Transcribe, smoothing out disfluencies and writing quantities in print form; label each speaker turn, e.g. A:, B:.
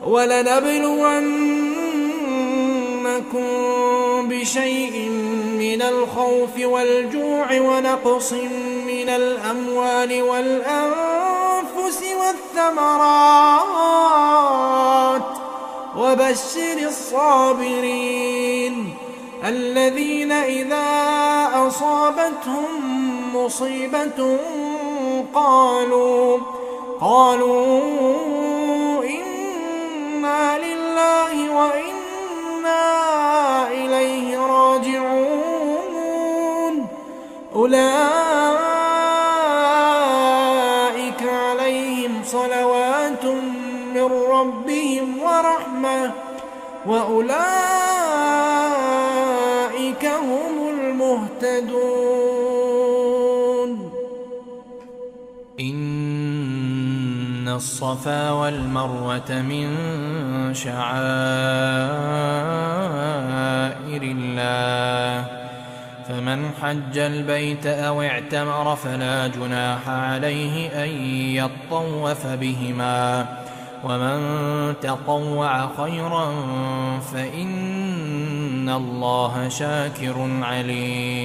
A: ولنبلونكم بشيء من الخوف والجوع ونقص من الأموال والأنفس والثمرات وبشر الصابرين الذين إذا أصابتهم مصيبة قالوا إنا لله وإنا إليه راجعون أولئك عليهم صلوات من ربهم ورحمة وأولئك هم المهتدون.
B: إن الصفا والمروة من شعائر الله فمن حج البيت أو اعتمر فلا جناح عليه أن يطوف بهما ومن تطوع خيرا فإن الله شاكر عليم.